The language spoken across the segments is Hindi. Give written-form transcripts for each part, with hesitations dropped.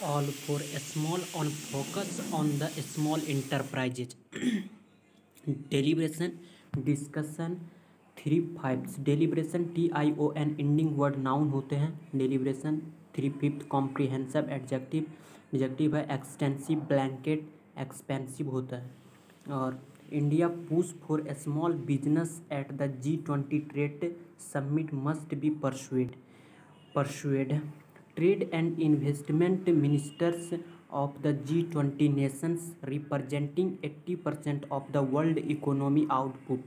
all for small on focus on the small enterprises. Deliberation, discussion, three fives deliberation TION एंडिंग वर्ड नाउन होते हैं. Deliberation three fifth comprehensive adjective है. एक्सटेंसिव ब्लैंकेट एक्सपेंसिव होता है. और India push for a small business at the G20 trade summit must be persuade. Trade and investment ministers of the G20 nations representing 80% of the world economy output,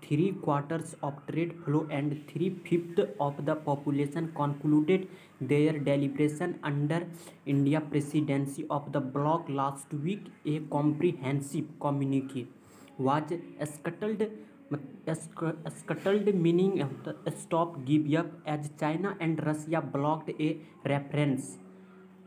three-quarters of trade flow and three-fifths of the population concluded their deliberation under India presidency of the bloc last week. A comprehensive communique was scuttled meaning stop give up as China and Russia blocked a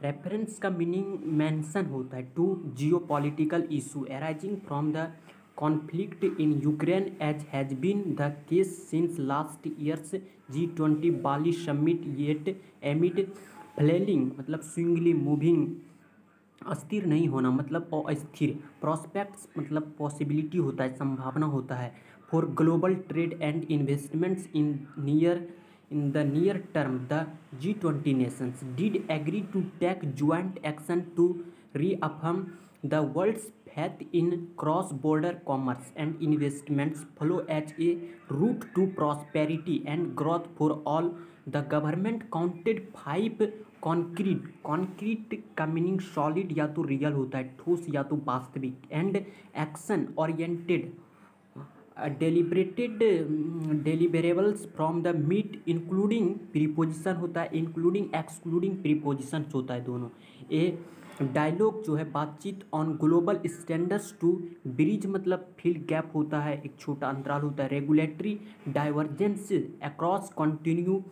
reference का मीनिंग मेंशन होता है to geopolitical issue arising from the conflict in Ukraine as has been the case since last years G20 Bali summit yet amid flailing मतलब स्विंगली मूविंग. अस्थिर नहीं होना मतलब अस्थिर. प्रॉस्पेक्ट्स मतलब पॉसिबिलिटी होता है, संभावना होता है. For global trade and investments in the near term, the G20 nations did agree to take joint action to reaffirm the world's faith in cross-border commerce and investments flow as a route to prosperity and growth for all. The government counted 5 concrete का मीनिंग सॉलिड या तो रियल होता है, ठोस या तो वास्तविक, and action oriented deliverables from the meet including preposition होता है, इंक्लूडिंग एक्सक्लूडिंग प्रीपोजिशन होता है दोनों. ए डायलॉग जो है बातचीत on global standards to bridge मतलब फिल गैप होता है, एक छोटा अंतराल होता है. Regulatory divergence across continue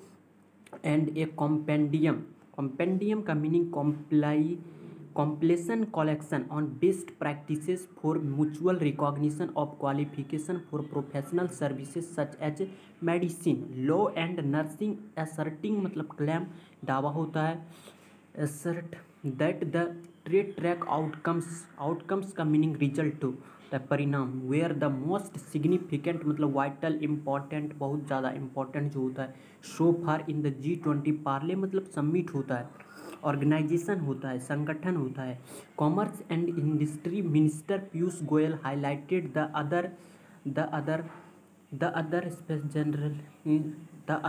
and a compendium का meaning compilation collection on best practices for mutual recognition of qualification for professional services such as medicine, law and nursing. asserting मतलब claim दावा होता है. assert that the trade track outcomes का meaning result होता है, परिणाम. where the most significant मतलब vital important बहुत ज़्यादा important जो होता है. so far in the G20 Parle मतलब सबमिट होता है, ऑर्गेनाइजेशन होता है, संगठन होता है. Commerce and industry minister Piyush Goyal highlighted the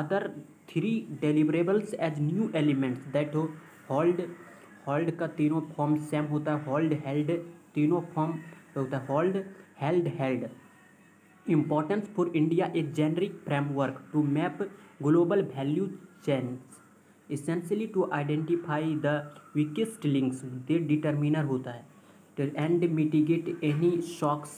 other three deliverables as new elements that hold का तीनों फॉर्म सेम होता है. होल्ड हेल्ड तीनों फॉर्म होता है. Hold held importance for India a generic framework to map global value chains essentially to identify the weakest links. The determiner होता है. and mitigate any shocks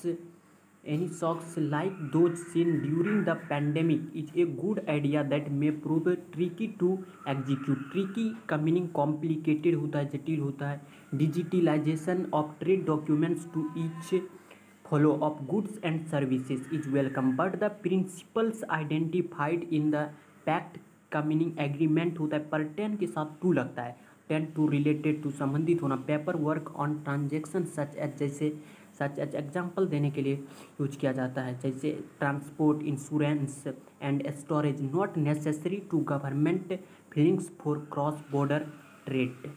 like those seen during the pandemic is a good idea that may prove tricky to execute. tricky का मीनिंग complicated होता है, जटिल होता है. digitalization of trade documents to each flow of goods and services is welcome, but the principles identified in the pact का मीनिंग एग्रीमेंट होता है. पर टेन के साथ टू लगता है. टेन टू रिलेटेड टू संबंधित होना. Paper work on transaction such as example देने के लिए यूज किया जाता है, जैसे transport, insurance and storage not necessary to government filings for cross border trade.